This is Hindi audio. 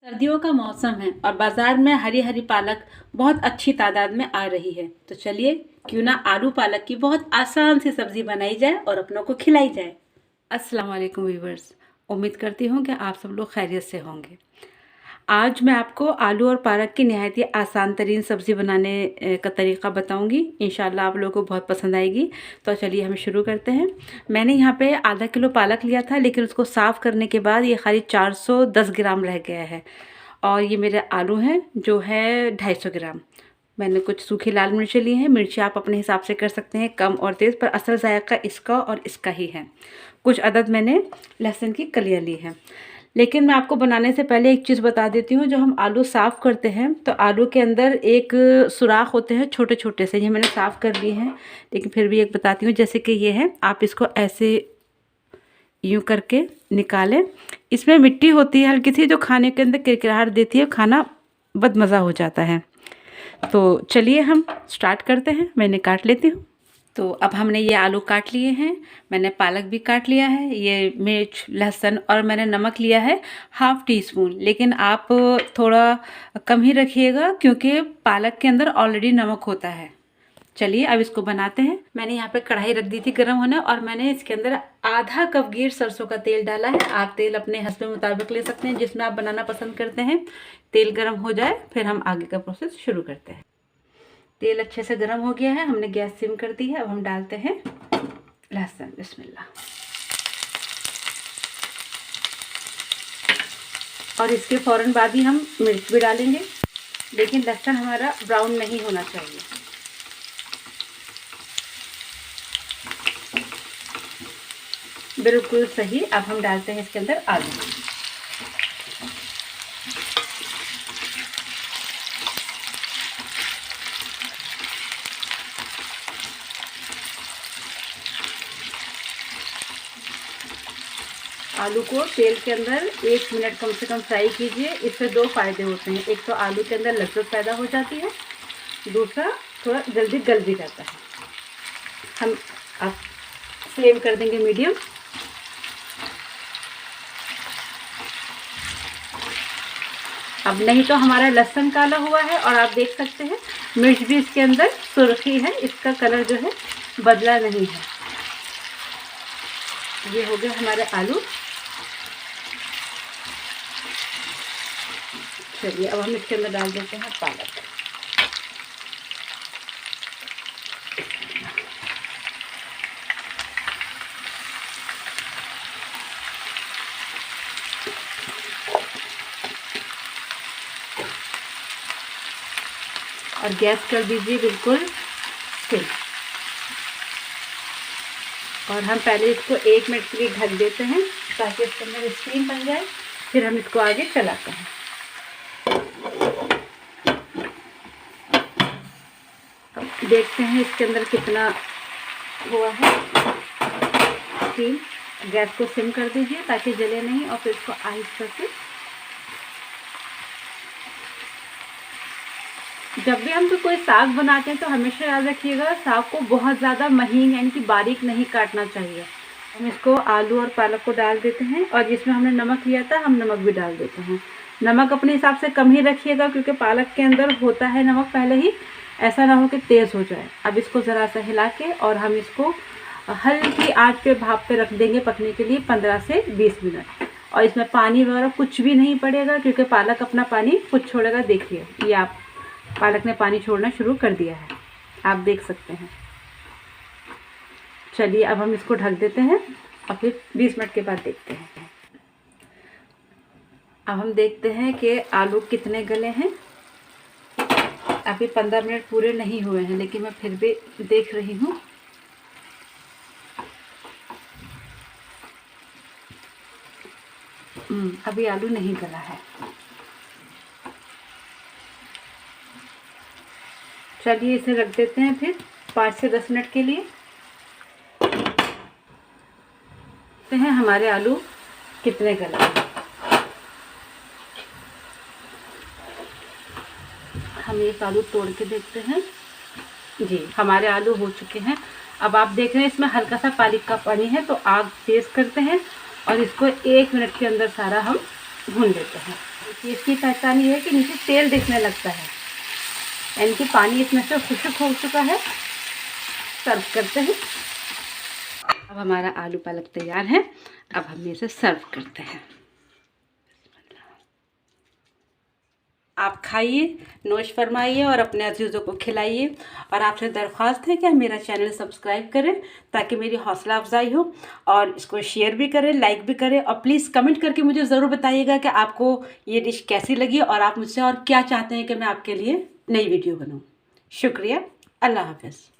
सर्दियों का मौसम है और बाजार में हरी हरी पालक बहुत अच्छी तादाद में आ रही है। तो चलिए क्यों ना आलू पालक की बहुत आसान सी सब्जी बनाई जाए और अपनों को खिलाई जाए। अस्सलाम वालेकुम व्यूवर्स, उम्मीद करती हूँ कि आप सब लोग खैरियत से होंगे। आज मैं आपको आलू और पालक की नहायत ही आसान तरीन सब्ज़ी बनाने का तरीका बताऊंगी। इंशाल्लाह आप लोगों को बहुत पसंद आएगी। तो चलिए हम शुरू करते हैं। मैंने यहाँ पे आधा किलो पालक लिया था, लेकिन उसको साफ़ करने के बाद ये खाली 410 ग्राम रह गया है। और ये मेरे आलू हैं जो है 250 ग्राम। मैंने कुछ सूखी लाल मिर्चें ली हैं। मिर्ची आप अपने हिसाब से कर सकते हैं, कम और तेज़, पर असल जायका इसका और इसका ही है। कुछ अदद मैंने लहसुन की कलियाँ ली हैं। लेकिन मैं आपको बनाने से पहले एक चीज़ बता देती हूँ। जो हम आलू साफ़ करते हैं तो आलू के अंदर एक सुराख होते हैं छोटे छोटे से, ये मैंने साफ़ कर लिए हैं, लेकिन फिर भी एक बताती हूँ। जैसे कि ये है, आप इसको ऐसे यूँ करके निकालें। इसमें मिट्टी होती है हल्की सी, जो खाने के अंदर किरकिराहट देती है, खाना बदमज़ा हो जाता है। तो चलिए हम स्टार्ट करते हैं। मैंने काट लेती हूँ। तो अब हमने ये आलू काट लिए हैं, मैंने पालक भी काट लिया है, ये मिर्च लहसुन और मैंने नमक लिया है 1/2 टीस्पून। लेकिन आप थोड़ा कम ही रखिएगा क्योंकि पालक के अंदर ऑलरेडी नमक होता है। चलिए अब इसको बनाते हैं। मैंने यहाँ पे कढ़ाई रख दी थी गर्म होने, और मैंने इसके अंदर आधा कप गिर सरसों का तेल डाला है। आप तेल अपने हस्बे मुताबिक ले सकते हैं, जिसमें आप बनाना पसंद करते हैं। तेल गर्म हो जाए फिर हम आगे का प्रोसेस शुरू करते हैं। तेल अच्छे से गर्म हो गया है, हमने गैस सिम कर दी है। अब हम डालते हैं लहसुन। बिस्मिल्लाह। और इसके फौरन बाद ही हम मिर्च भी डालेंगे, लेकिन लहसुन हमारा ब्राउन नहीं होना चाहिए। बिल्कुल सही। अब हम डालते हैं इसके अंदर आलू। आलू को तेल के अंदर 1 मिनट कम से कम फ्राई कीजिए। इससे 2 फ़ायदे होते हैं। एक तो आलू के अंदर लज़्ज़त पैदा हो जाती है, दूसरा थोड़ा जल्दी गल भी जाता है। हम अब फ्लेम कर देंगे मीडियम। अब नहीं तो हमारा लहसुन काला हुआ है, और आप देख सकते हैं मिर्च भी इसके अंदर सुर्खी है, इसका कलर जो है बदला नहीं है। ये हो गए हमारे आलू। चलिए अब हम इसके अंदर डाल देते हैं पालक। और गैस कर दीजिए बिल्कुल स्टिल। और हम पहले इसको 1 मिनट के लिए ढक देते हैं ताकि इसके अंदर स्टीम बन जाए, फिर हम इसको आगे चलाते हैं। देखते हैं इसके अंदर कितना हुआ है स्टीम। गैस को सिम कर दीजिए ताकि जले नहीं, और फिर इसको आहिस्ता से। जब भी हम कोई साग बनाते हैं तो हमेशा याद रखिएगा, साग को बहुत ज़्यादा महीन यानी कि बारीक नहीं काटना चाहिए। हम इसको आलू और पालक को डाल देते हैं, और जिसमें हमने नमक लिया था हम नमक भी डाल देते हैं। नमक अपने हिसाब से कम ही रखिएगा क्योंकि पालक के अंदर होता है नमक पहले ही, ऐसा ना हो कि तेज़ हो जाए। अब इसको ज़रा सा हिला के और हम इसको हल्की आंच पे भाप पे रख देंगे पकने के लिए 15 से 20 मिनट। और इसमें पानी वगैरह कुछ भी नहीं पड़ेगा क्योंकि पालक अपना पानी खुद छोड़ेगा। देखिए ये आप पालक ने पानी छोड़ना शुरू कर दिया है, आप देख सकते हैं। चलिए अब हम इसको ढक देते हैं और फिर 20 मिनट के बाद देखते हैं। अब हम देखते हैं कि आलू कितने गले हैं। अभी 15 मिनट पूरे नहीं हुए हैं, लेकिन मैं फिर भी देख रही हूँ। अभी आलू नहीं गला है। चलिए इसे रख देते हैं फिर 5 से 10 मिनट के लिए। देखते हैं हमारे आलू कितने गले हैं। हम एक आलू तोड़ के देखते हैं। जी हमारे आलू हो चुके हैं। अब आप देख रहे हैं इसमें हल्का सा पालक का पानी है, तो आग तेज़ करते हैं और इसको 1 मिनट के अंदर सारा हम भून लेते हैं। इसकी पहचान ये है कि नीचे तेल दिखने लगता है, यानी कि पानी इसमें से खुश्क हो चुका है। सर्व करते हैं। अब हमारा आलू पालक तैयार है। अब हम इसे सर्व करते हैं। आप खाइए, नोश फरमाइए और अपने अजीज़ों को खिलाइए। और आपसे दरख्वास्त है कि आप मेरा चैनल सब्सक्राइब करें ताकि मेरी हौसला अफजाई हो, और इसको शेयर भी करें, लाइक भी करें, और प्लीज़ कमेंट करके मुझे ज़रूर बताइएगा कि आपको ये डिश कैसी लगी और आप मुझसे और क्या चाहते हैं कि मैं आपके लिए नई वीडियो बनाऊँ। शुक्रिया। अल्लाह हाफ़िज़।